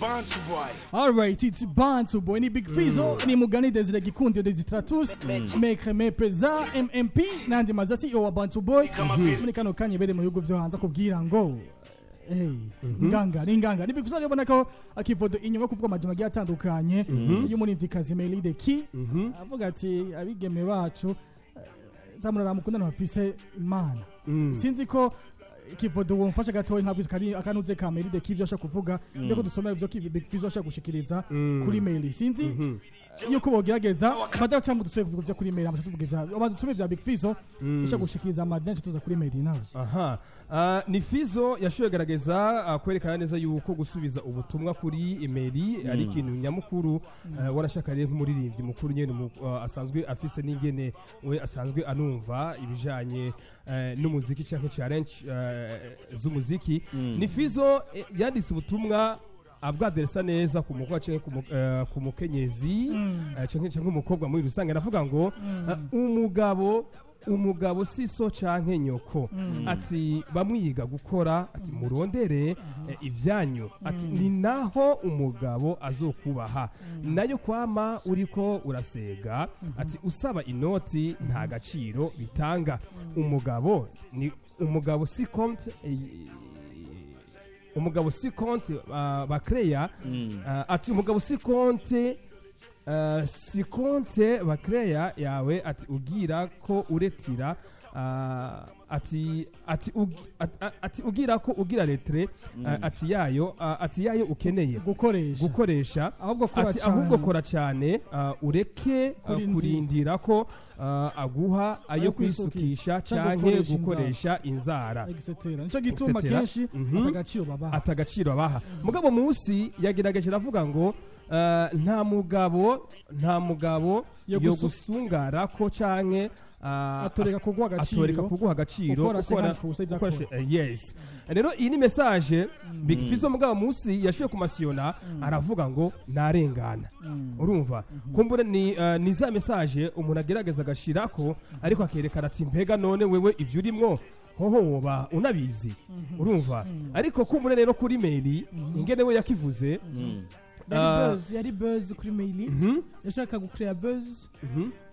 Bantu Boy. Alright, it's Bantu Boy. Ni Big Fizzo, ni Mugani Desire Gikundi Desitratus, Mekreme Preza, MMP, nandi mazasi wa Bantu Boy. Muri kano kanye bere mu bihugu vyo hanze kubwira ngo nganga ni Big Fizzo yabona ko akivodo inyuma kuvuga amajana agiye atandukanye y'umunivikazi Meili The Key avuga ati abigeme bacu zamurara mukundana bafise imana sinzi ko ikivodo wumfasha gatoyi nkabwiza kari akanuze ka Meili The Key byo ashaka kuvuga byo ko dusomera byo Big Fizzo ashaka gushikiriza kuri Meili sinzi yuko bogerageza badaca mu dusubire kuvuga kuri Meili amasha tuvuga abantu dusubire bya Big Fizzo ashaka gushikiriza amadance tuza kuri Meili nawe ni Fizzo yashoye garagaza kwerekana neza yuko gusubiza ubutumwa kuri Meili ari ikintu nyamukuru warashakariye nk'umuririmbyi mukuru nyene asanzwe afise n'ingene we asanzwe anumva ibijanye n'umuziki canke challenge z'umuziki ni Fizzo yanditse ubutumwa abwaderesa neza ku mukobwa canke ku mukenyezi canke umukobwa muri rusange navuga ngo umugabo siso canke nyoko ati bamwiga gukora ati murondere ivyanyu ati ni naho umugabo azokubaha nayo kwama uriko urasega ati usaba inoti nta gaciro bitanga umugabo si compte bakreya ati umugabo si compte bakreya yawe ati ugira ko uretira ati ugira ko ugira letre ati yayo ukeneye gukoresha ahubwo kora cyane ureke kurindira ko aguha ayo kwisukisha canke gukoresha inzara nico gituma kenshi atagaciro babaha mugabo munsi yagerageje ravuga ngo nta mugabo yo gusungara ko canke atoreka kuguha agaciro yes rero iyi ni message Big Fizzo mugabo munsi yashoye kumasiyona aravuga ngo narengana urumva kumbure ni za message umuntu agerageza agashirako ariko akerekana ati mbega none wewe ivyo urimwo hoho woba unabizi urumva ariko kumbure rero kuri Meili ingene we yakivuze yari buzz kuri Meili yashaka gukrea buzz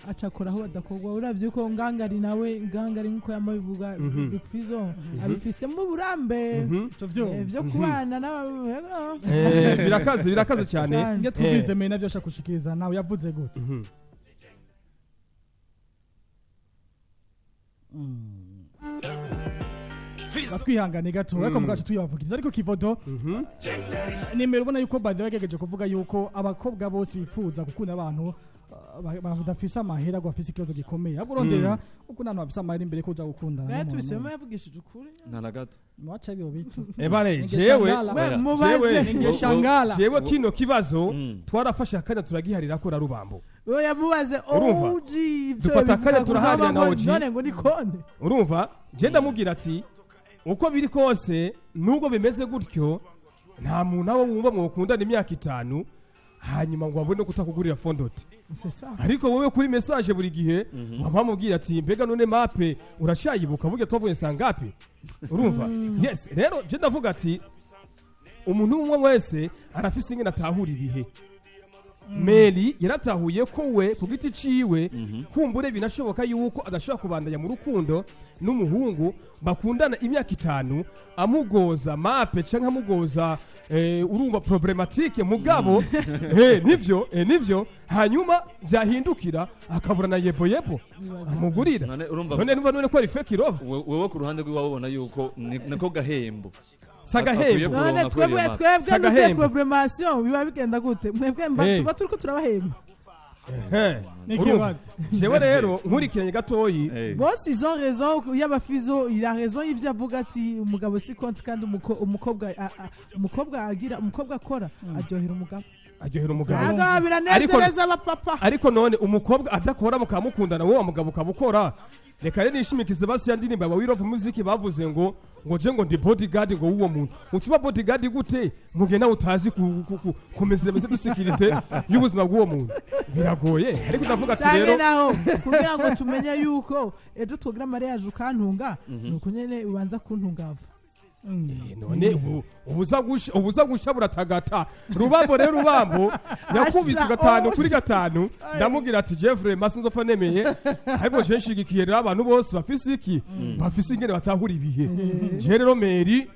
acakoraho badakorwa uravye ko ngangari nkuko yamabivuga Big Fizzo abifisemo uburambe byo kubana birakaze cyane nge twumvize Meili navyo ashaka gushikiriza nawe yavuze gute batwihangane gato ariko mugacu tuyabavugiriza ariko kivodo nimero ubona yuko bade bagegeje kuvuga yuko abakobwa bose bifuza gukunda abantu badafisa amahera gwafise ikibazo gikomeye aburondera uko nantu bafisa amahera imbere ko uza gukundana nayo tubisema yavugishije ukuri nana gato mwacha biyo bitu ebare jewe kino kibazo twarafashe akanya turagiharira ko rarubambo oya mubaze oji dufata akanya turaharira na oji none ngo nikonde urumva je ndamubwira ati uko biri kose nubwo bimeze gutyo nta muntu aho wumva mwokundana imyaka 5 hanyuma ngo abone kutakugurira fondoti ariko wowe kuri message buri gihe wamubwira ati mbega none mape urashayibuka burya twavuye sangapi urumva yes rero je ndavuga ati umuntu umwe wese arafise ingene atahura ibihe Meili yaratahuye ko we ku giti ciwe kumbure binashoboka yuko adashobora kubandanya mu rukundo n'umuhungu bakundana imyaka 5 amugoza mape canke amugoza urumva problematique mugabo nivyo hanyuma byahindukira akabura na yebo amugurira none ko ari fake love wewe ku ruhande rw'iwawe ubona yuko nako gahembo sagahembo none twebwe n'ute problemation biba bigenda gute mwebwe tuba turiko turabahemba jewe rero nkurikiranye gatoyi bose ils ont raison yaba Fizzo il a raison ivyo avuga ati umugabo si compte kandi umukobwa akora aryohera umugabo biranezereza abapapa ariko none umukobwa adakora mukamukundana wowe mugabo ukabukora reka rero nishimikize basi yandinimba aba Will of Music bavuze ngo je ngo ndi bodyguard ngo uwo muntu ukiba bodyguard gute mugena utazi kumeze dusikirite y'ubuzima bw'uwo muntu biragoye ariko ndavuga ati rero naho kugira ngo tumenye yuko ejo twogira mariage ukantunga nuko nyene ubanza kuntungava none ubuza gusha buratagata rubambo rero rubambo yakubise gatanu kuri gatanu ndamubwira ati Jeffrey masinzofa nemeye ariko je nshigikiye rero abantu bose bafise iki bafise ingene batahura ibihe je rero Meili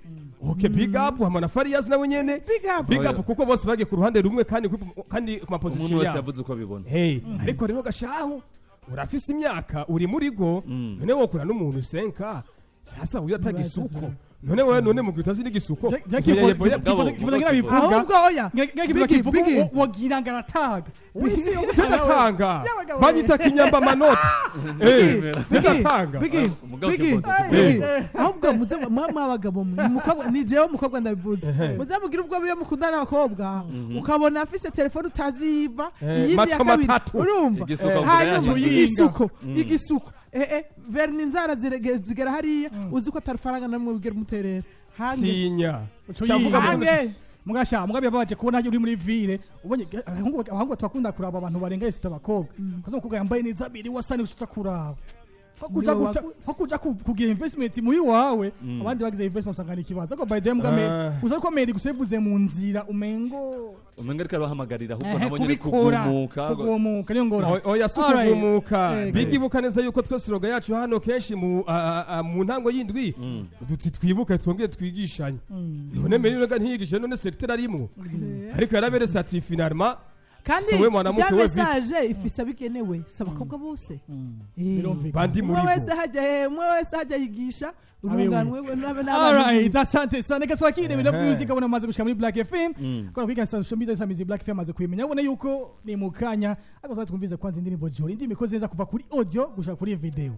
okay big up hamana Farias nawe nyene big up kuko bose bagiye ku ruhande rumwe kandi ku ma position umuntu wese yavuze uko bibona ariko rero gashaho urafise imyaka uri muri go none wokura n'umuntu senka sasa uyu atagisuko none mu gutazi n'igisuko ahubwo oya wagira ngarataga ugatanga banyita kinyamba manoti bigatanga ahubwo muze mama abagabo ni jewe umukobwa ndabivuze muze mugira ubwo biyo mukundana n'abakobwa ukabona afise telefone utaziba iyindi ya kabiri urumva hanyuma igisuko verni inzara zigera hariya uzi ko atarifaranga namwe bigera umuterera tinya mugabe babaje kubona uri muri ville ubonye ahubwo twakunda kuraba abantu barenga yese abakobwa kazo umukobwa yambaye neza biri wasani ushitsa kuraba kuja kugira investment muri wawe abandi bagize investment usanga ni kibazo ko by them game uza ko Meili gusevuze mu nzira umengo ariko bahamagarira ahubwo nabonye kugumuka niyo ngora oya sukugumuka bigibuka neza yuko twese roga yacu hano kenshi mu ntango y'indwi twibuke twongere twigishanye none Meili roga ntiyigishe none secteur arimo ariko yarabere certificat finalement kandi ya message ifise abigenewe sabakobwa bose bandi muri umwe wese hajya yigisha urunganwe we nabe alright asante sana katwakire bila music abona maze gushika muri Black FM kwa kwiga social media za Black FM maze kwimenya ubona yuko ni mukanya akazwa twumvize kwanza indirimbo jori ndimi koze neza kuva kuri audio gushaka kuri video